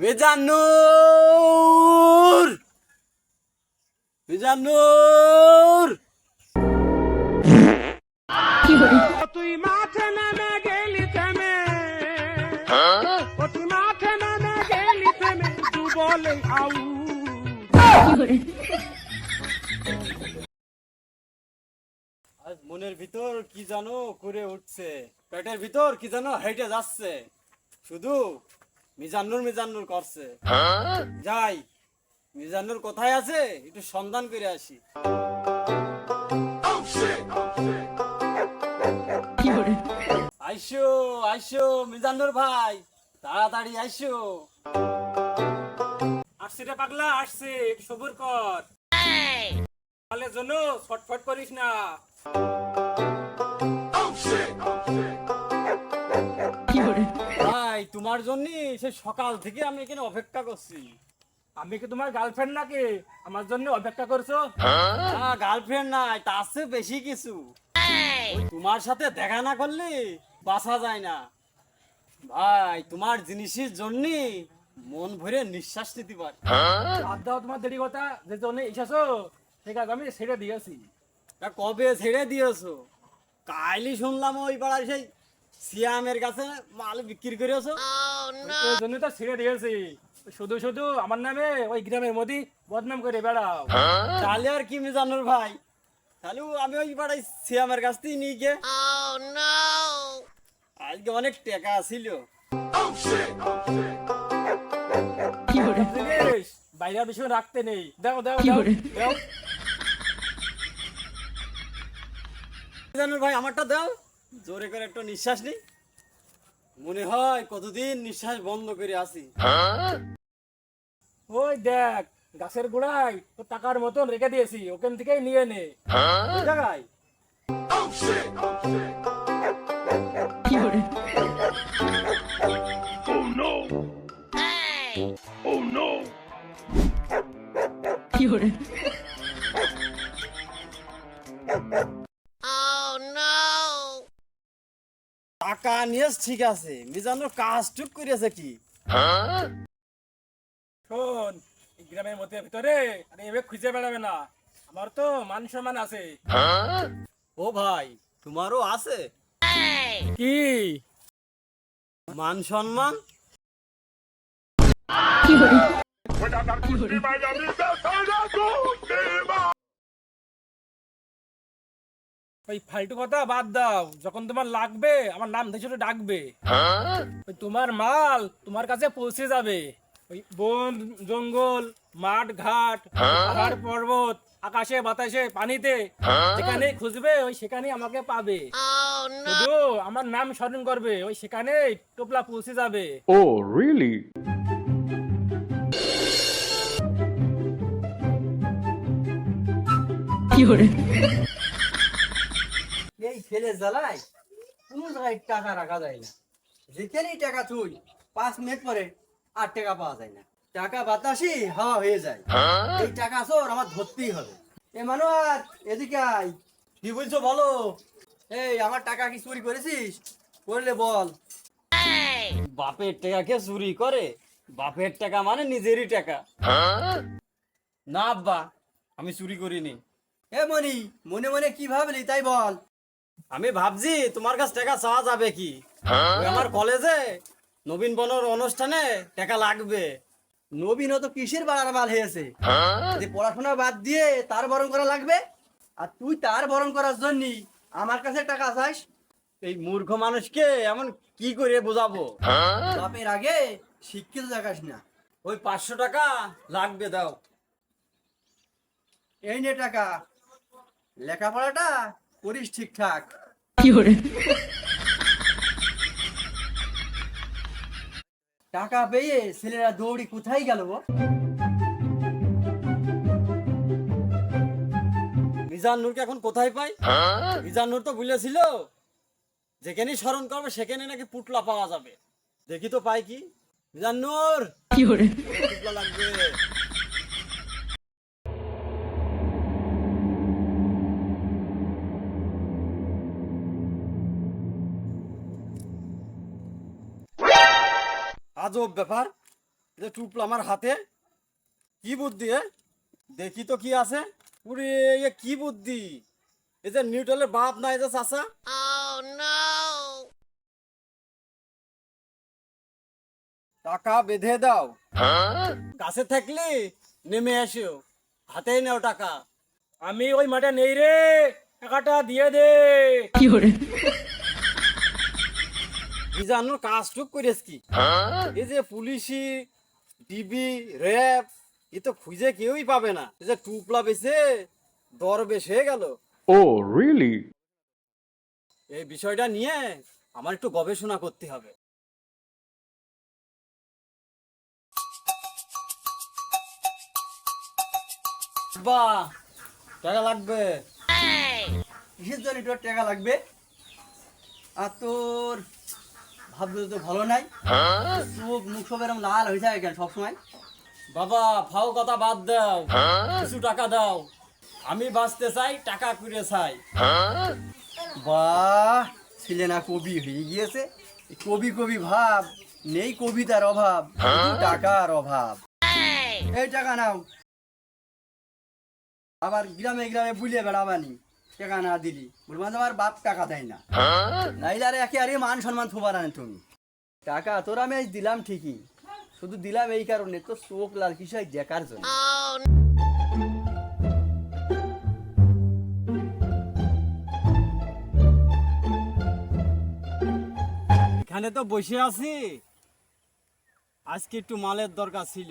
মিজানুর মিজানুর তুই মাঠে নেমে গেলি থেমে তুই মাঠে নেমে গেলি থেমে তু বলে আউ আজ মনের ভিতর কি জানো করে উঠছে, পেটের ভিতর কি জানো হেঁটে যাচ্ছে, শুধু মিজানুর মিজানুর করছে। যাই, মিজানুর কোথায় আছে একটু সন্ধান করে আসি। আইসো আইসো মিজানুর ভাই, তাড়াতাড়ি আইসো। আসছি রে পাগলা, আসছি, একটু সবুর কর। তাহলে জন্য ছটফট করিস না। ভাই তোমার জন্য সে সকাল থেকে আমি এখানে অপেক্ষা করছি। আমি কি তোমার গার্লফ্রেন্ড নাকি আমার জন্য অপেক্ষা করছো? না গার্লফ্রেন্ড নাই, তার চেয়ে বেশি কিছু। ওই তোমার সাথে দেখা না করলে বাঁচা যায় না ভাই। তোমার জিনিসের জন্য মন ভরে নিঃশ্বাস নিতে পারি। বাদ দাও তোমার দেরি কথা, যে জন্য এসেছো সে কাজ আমি ছেড়ে দিয়েছি। তা কবে ছেড়ে দিয়েছো? কাইলি শুনলাম ওই পাড়ায় সেই সিয়ামের কাছে মাল বিক্রি করেছো। ওই জন্য তো ছেড়ে দিয়েছি। শুধু শুধু আমার নামে ওই গ্রামের মধ্যে বদনাম করে বেড়াও। তাহলে আর কি মিজানুর ভাই, তাহলে আমি ওই পাড়ায় সিয়ামের কাছ থেকে নিয়ে গিয়ে আজকে অনেক টাকা ছিল। জিনিস বাইরের বিষয় রাখতে নেই। দাও দাও দাও দাও। মিজানুর ভাই আমারটা দাও, জোরে করে একটু নিঃশ্বাস নিই। মনে হয় কতদিন নিঃশ্বাস বন্ধ করে আছি। ওই দেখ গাছের গোড়ায় তো টাকার মতন রেখে দিয়েছি, ওখান থেকেই নিয়ে নে। ওই জায়গায় টাকা নিয়েছ ঠিক আছে, মিজানুর কাজ টুক করেছে কি? শোন, এই গ্রামের মধ্যে ভিতরে আরে এভাবে খুঁজে বেড়াবে না, আমার তো মান সম্মান আছে। ও ভাই তোমারও আছে কি মান সম্মান? ওই ফালতু কথা বাদ দাও, যখন তোমার লাগবে আমার নাম ধরে ডাকবে। ওই তোমার মাল তোমার কাছে পৌঁছে যাবে। ওই বন জঙ্গল মাঠ ঘাট পাহাড় পর্বত আকাশে বাতাসে পানিতে যেখানে খুঁজবে ওই সেখানে আমাকে পাবে। শুধু আমার নাম স্মরণ করবে, ওই সেখানে টোপলা পৌঁছে যাবে। Oh, really? এই ছেলে জ্বালায় কোন জায়গায় টাকা রাখা যায় না। যেখানেই টাকা তুই 5 মিনিট পরে আর টাকা পাওয়া যায় না। টাকা বাতাসি হাওয়া হয়ে যায়। এই টাকা চোর আমার ধরতেই হবে। এ মানুষ এদিকে আয়। কি বলছো বলো? এই আমার টাকা কি চুরি করেছিস? করলে বল। বাপের টাকা কে চুরি করে? বাপের টাকা মানে নিজেরই টাকা। না আব্বা, আমি চুরি করিনি। এ মনি, মনে মনে কি ভাবলি তাই বল। আমি ভাবছি তোমার কাছে টাকা চাওয়া যাবে কি? ওই আমার কলেজে নবীন বনর অনুষ্ঠানে টাকা লাগবে। নবীন তো কিসের বাড়ার বাল হয়েছে যে পড়াশোনা বাদ দিয়ে তার বরণ করা লাগবে, আর তুই তার বরণ করার জন্য আমার কাছে টাকা চাস? এই মূর্খ মানুষকে এমন কি করে বোঝাবো? বাপের আগে শিক্ষিত দেখাস না। ওই 500 টাকা লাগবে, দাও। এই নে টাকা, লেখাপড়াটা করিস ঠিকঠাক। টাকা পেয়ে ছেলেরা দৌড়ি কোথায় গেল? মিজানুরকে এখন কোথায় পাই? মিজানুর তো বলেছিল যেখানে স্মরণ করবে সেখানে নাকি পুটলা পাওয়া যাবে। দেখি তো পাই কি। মিজানুর, পুটলা লাগবে। আজব ব্যাপার, যে টুপলা আমার হাতে, কি বুদ্ধি দেখি তো কি আছে। পুরে এ কি বুদ্ধি, এই যে নিউটনের বাপ না, এই যে চাচা। টাকা বেঁধে দাও, কাছে থাকলে নেমে এসো, হাতেই নাও টাকা। আমি ওই মাঠে নেই রে, টাকাটা দিয়ে দে। মিজানুর কাজটুক করেছ কি, এই যে পুলিশি ডিবি র্যাব এ তো খুঁজে কেউই পাবে না। এই যে টুপলা বেছে দরবেশ হয়ে গেল। Oh, really? এই বিষয়টা নিয়ে আমার একটু গবেষণা করতে হবে। বাহ, টাকা লাগবে। কিসের জন্য তোর টাকা লাগবে? আর তোর ভাবতে তো ভালো নাই, চোখ মুখ সব এরকম লাল হয়ে যায় কেন সবসময়? বাবা ফাও কথা বাদ দাও, কিছু টাকা দাও, আমি বাঁচতে চাই, টাকা করে চাই। বাহ, ছেলে না কবি হয়ে গিয়েছে। এই কবি কবি ভাব নেই, কবিতার অভাব, শুধু টাকার অভাব। এই টাকা নাও, আবার গ্রামে গ্রামে বুলিয়ে বেড়াবানি। টাকা না দিলি বলবো আমার বাপ টাকা দেয় না, নাইলে আর একে আরে মান সম্মান থোবার আনে তুমি। টাকা তোর আমি আজ দিলাম ঠিকই, শুধু দিলাম এই কারণে তো চোখ লাল কিসয় দেখার জন্য। এখানে তো বসে আছি, আজকে একটু মালের দরকার ছিল।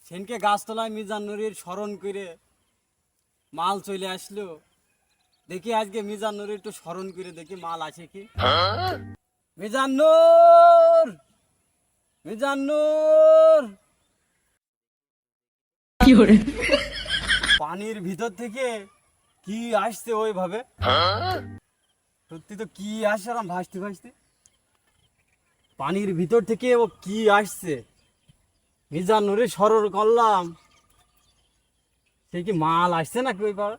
সেনকে গাছতলায় মিজানুরির স্মরণ করে মাল চলে আসলো। দেখি আজকে মিজানুরির একটু স্মরণ করে দেখি মাল আছে কি। মিজানুর, মিজানুর, পানির ভিতর থেকে কি আসছে ওইভাবে? সত্যি তো কি আসছে আরাম ভাসতে ভাসতে, পানির ভিতর থেকে ও কি আসছে। মিজানুরে সরল করলাম, সে কি মাল আসছে নাকি ওই পাড়া?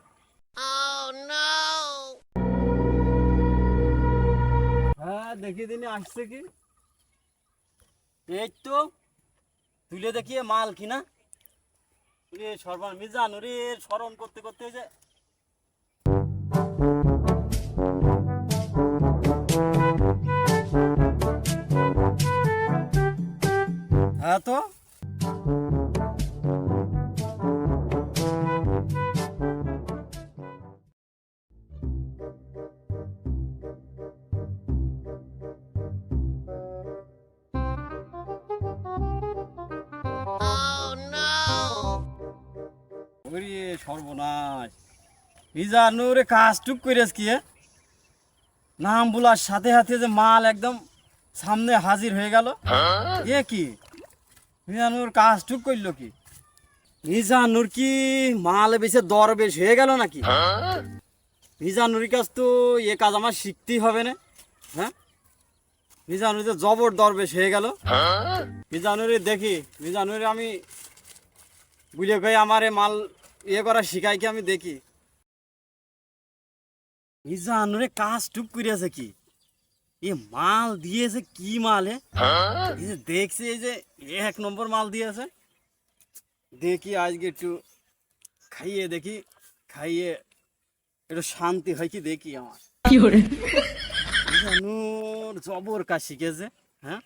হ্যাঁ দেখি দিনে আসছে কি। এই তো তুলে দেখিয়ে মাল কিনা। সর্বান মিজানুরে স্মরণ করতে করতে যে হ্যাঁ তো ওরে সর্বনাশ, মিজানুরে কাজটুক করেছ কি নাম বলার সাথে সাথে যে মাল একদম সামনে হাজির হয়ে গেল। এ কি মিজানুর কাজটুক করলো কি? মিজানুর কি মাল বেশি দরবেশ হয়ে গেল নাকি? মিজানুর কাছ তো এ কাজ আমার শিখতেই হবে না। হ্যাঁ, মিজানুর তো জবর দরবেশ হয়ে গেল। মিজানুরে দেখি, মিজানুরে আমি বুঝে কই আমার এ মাল ইয়ে করা শিখাই কি আমি দেখি। মিজানুরে কাজটুক করিয়াছে কি, এ মাল দিয়েছে কি মাল দেখছি, এই যে 1 নম্বর মাল দিয়েছে। দেখি আজকে একটু খাইয়ে দেখি, খাইয়ে একটু শান্তি হয় কি দেখি। আমার মিজানুর জবর কাজ শিখেছে। হ্যাঁ,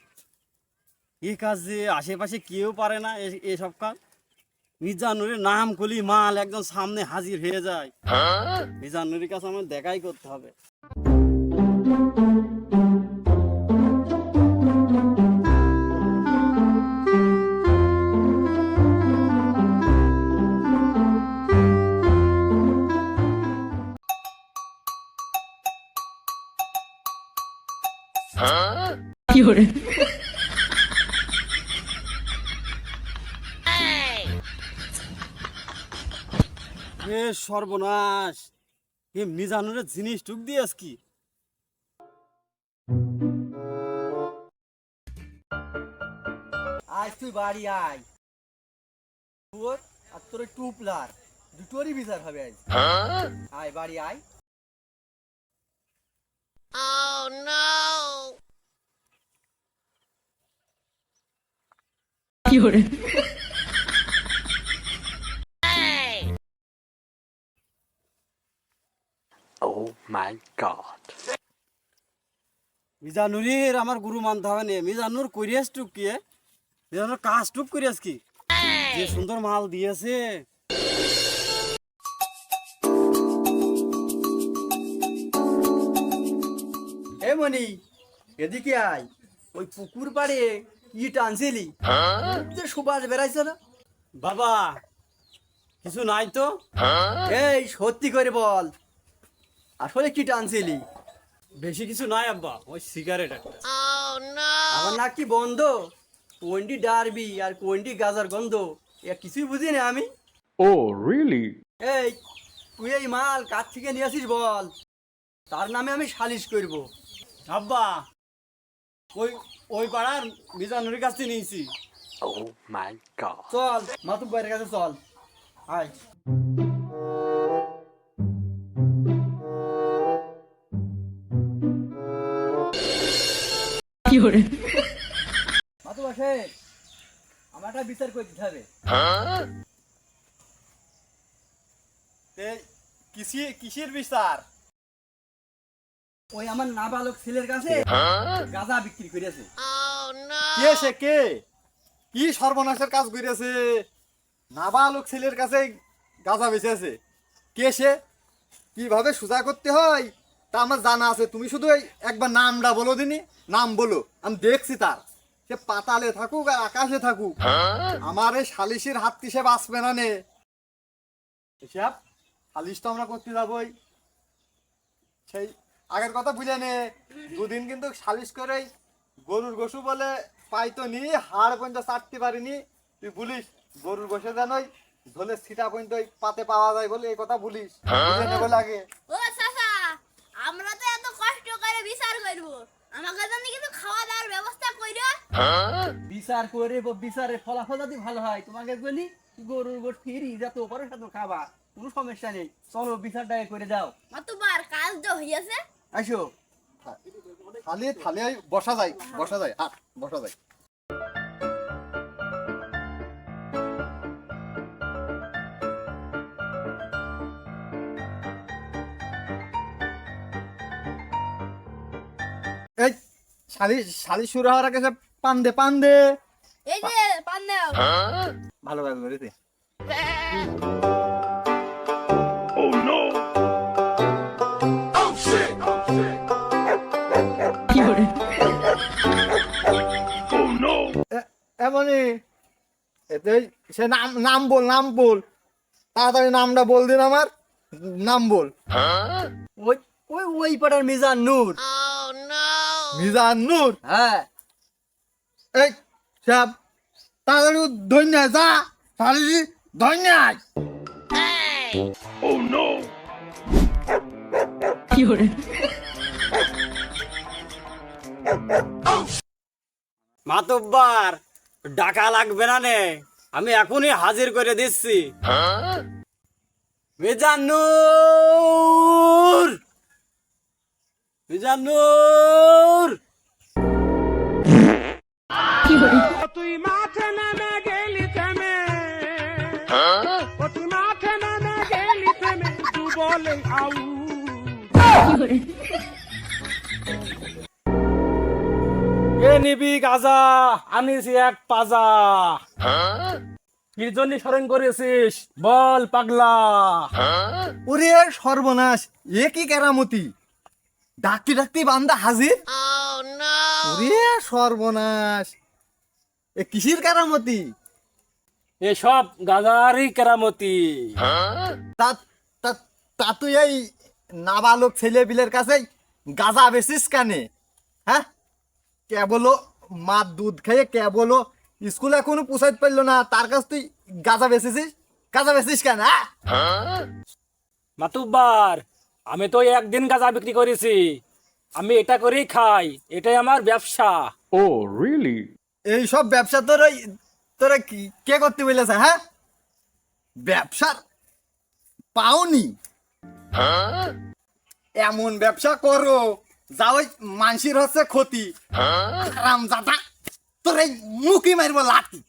এ কাজ যে আশেপাশে কেউ পারে না, এসব কাজ। মিজানুরের নাম কলি মাল একদম সামনে হাজির হয়ে যায়। মিজানুরের কাছে আমার দেখাই করতে হবে। এ সর্বনাশ, এ মিজানুরের জিনিস টুক দিয়েছ কি? আজ তুই বাড়ি আয়, তোর আর তোর টুপলার দুটোরই বিচার হবে আজ। আয় বাড়ি আয়। মিজানুরের আমার গুরু মানতে হবে না। মিজানুর করিয়াস টুক কি মিজানুর কাজ টুক করিয়াস কি যে সুন্দর মাল দিয়েছে। এ মনি, এদিকে আয়। ওই পুকুর পাড়ে কি টানছিলি? যে সুবাস বেড়াইছে না? বাবা কিছু নাই তো। এই সত্যি করে বল, আসলে কি টানছিলি? বেশি কিছু নাই আব্বা, ওই সিগারেট একটা। আমার নাক কি বন্ধ? কোনটি ডারবি আর কোনটি গাজার গন্ধ এ কিছুই বুঝি না আমি। Oh, really? এই তুই এই মাল কার থেকে নিয়ে আসিস বল, তার নামে আমি সালিশ করব। আব্বা ওই ওই পাড়ার মিজানুরের কাছ থেকে নিয়েছি। Oh my god. চল মাতুব ভাইয়ের কাছে চল, আয়। মাতুব আসে, আমার একটা বিচার করে দিতে হবে। কিসের বিচার? ওই আমার নাবালক ছেলের কাছে গাঁজা বিক্রি করেছে। কে সে কে? কি সর্বনাশের কাজ করেছে? নাবালক ছেলের কাছে গাঁজা বেঁচেছে। কে সে? কিভাবে সোজা করতে হয় তা আমার জানা আছে। তুমি শুধু এই একবার নামটা বলো দিনি, নাম বলো, আমি দেখছি তার। সে পাতালে থাকুক আর আকাশে থাকুক, আমার এই সালিশের হাত কি সে বাঁচবে না নে। এসব সালিশ তো আমরা করতে যাবই। সেই আগের কথা বুঝে নে, দুদিন কিন্তু সালিশ করেই গরুর গোসু বলে পাইতো নি, হাড় পর্যন্ত চাটতে পারিনি। তুই বলিস গরুর গোসে জানোই ঝোলের ছিটা পর্যন্ত ওই পাতে পাওয়া যায় বলে এই কথা বলিস, বুঝে নেবো লাগে। ও চাচা, আমরা তো এত কষ্ট করে বিচার করব, আমাকে জন্য কিন্তু খাওয়া দাওয়ার ব্যবস্থা কইরো। বিচার করে বিচারের ফলাফল যদি ভালো হয় তোমাকে বলি গরুর গোট ফিরি যত পারো সাথে খাবা, কোনো সমস্যা নেই। চলো বিচারটা করে দাও। মাতুবার কাজ তো হইয়াছে। আসো। থালি থালি বসা যায়, বসা যায়, হাট বসা যায়। এই শালি শুরু হওয়ার আগে সে পান দে, পান দে। এই যে পান দাও। ভালো কাজ করেছে। Oh no. Oh no. এমনই এতে সে নাম নাম বল, নাম বল, তাড়াতাড়ি নামটা বল দিন আমার, নাম বল। ওই ওই ওই পাড়ার মিজান নূর। মিজান নূর। হ্যাঁ। এই সাহেব তাড়াতাড়ি ধন্য যা, শালি ধন্য। Oh no. মাতব্বার ডাকা লাগবে না নে, আমি এখনই হাজির করে দিচ্ছি। মিজানুর, মিজানুর। তুই মাঠে নেমে গেলি থেমে, ও তুই মাঠে নেমে গেলি থেমে, তু বলে আউ। এ নিবি গাজা, আনিছি এক পাজা। কি জন্য স্মরণ করেছিস বল পাগলা? ওরে সর্বনাশ, এ কি কেরামতি! ডাকতে ডাকতে বান্দা হাজির। ওরে সর্বনাশ, এ কিসির কেরামতি? এসব গাজারই কেরামতি। তা তা তা তুই এই নাবালক ছেলে বিলের কাছে গাঁজা বেচিস কানে? হ্যাঁ, কেবল মার দুধ খেয়ে কেবল স্কুলে এখনো পুষাইতে পারলো না, তার কাছ তুই গাঁজা বেচেছিস? গাঁজা বেচিস কেন? হ্যাঁ, মাতুব্বার, আমি তো একদিন গাঁজা বিক্রি করেছি, আমি এটা করেই খাই, এটাই আমার ব্যবসা। Oh really? এই সব ব্যবসা তোরা কে করতে বলেছে? হ্যাঁ, ব্যবসার পাওনি, এমন ব্যবসা করো যা ওই মানসির হচ্ছে ক্ষতি। হারাম জাদা, তোর এই মুখই মারবো লাঠি।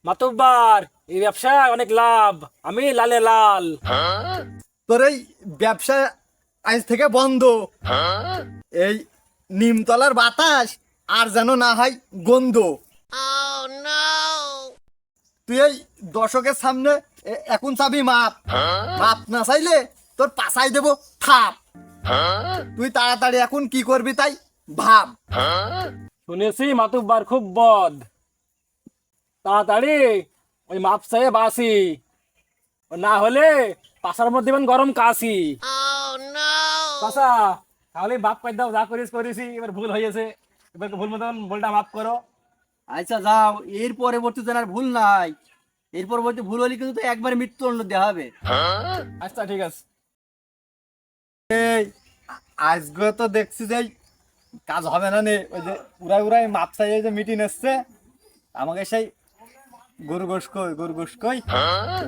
মাতুব্বার এই ব্যবসায় অনেক লাভ, আমি লালে লাল। তোর এই ব্যবসা আজ থেকে বন্ধ। এই নিমতলার বাতাস আর যেন না হয় গন্ধ। তুই এই দর্শকের সামনে এখন চাবি মাপ, মাপ না চাইলে তোর পাছাই দেব থাপ। তুই তাড়াতাড়ি এখন কি করবি তাই ভাব। শুনেছি মাতুব্বার খুব বদ, তাড়াতাড়ি ওই মাপ চাইয়ে বাসি, ও না হলে পাশার মধ্যে দিবেন গরম কাশি। পাশা তাহলে বাপ কই দাও, যা করিস করেছি, এবার ভুল হয়েছে, এবার ভুল মতন ভুলটা মাফ করো। আচ্ছা যাও, এর পরবর্তীতে আর ভুল নাই। এর পরবর্তী ভুল হলে কিন্তু তো একবার মৃত্যুদণ্ড দেওয়া হবে। আচ্ছা ঠিক আছে। এই আজকে তো দেখছি যে এই কাজ হবে না নে। ওই যে উড়াই উড়াই মাপ চাইয়ে যে মিটিং এসছে, আমাকে সেই গরু গোশ কই, গরু গোশ কই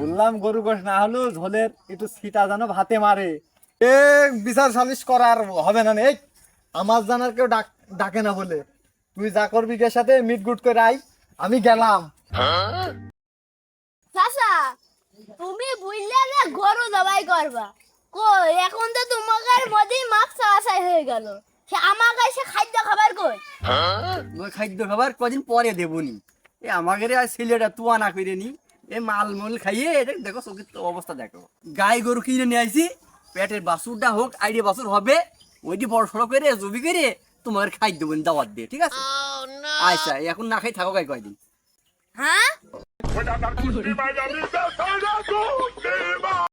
বললাম, গরু গোশ না হলেও ঝোলের একটু ছিটা যেন ভাতে মারে। এ বিচার সালিশ করার হবে না নে। এই আমার জানার কেউ ডাকে না বলে তুই যা করবি এর সাথে মিট গুট করে আই, আমি গেলাম। চাচা, তুমি বুঝলে না গরু জবাই করবা, কই এখন তো তোমাদের মধ্যেই মাপ চাওয়াচাই হয়ে গেল। সে আমাকে সে খাদ্য খাবার কই? ওই খাদ্য খাবার কদিন পরে দেবনি। এ আমাকে আর ছেলেটা তুয়া না করে নি, এ মাল মল খাইয়ে দেখো চোখের তো অবস্থা দেখো। গাই গরু কিনে নিয়ে আইছি, পেটের বাছুরটা হোক, আইডিয়া বাছুর হবে, ওইটি বড় সড়ো করে জবি করে তোমার খাদ্য বোন দাওয়াত দিয়ে, ঠিক আছে? আচ্ছা এখন না খাই থাকো গাই কয়দিন। হ্যাঁ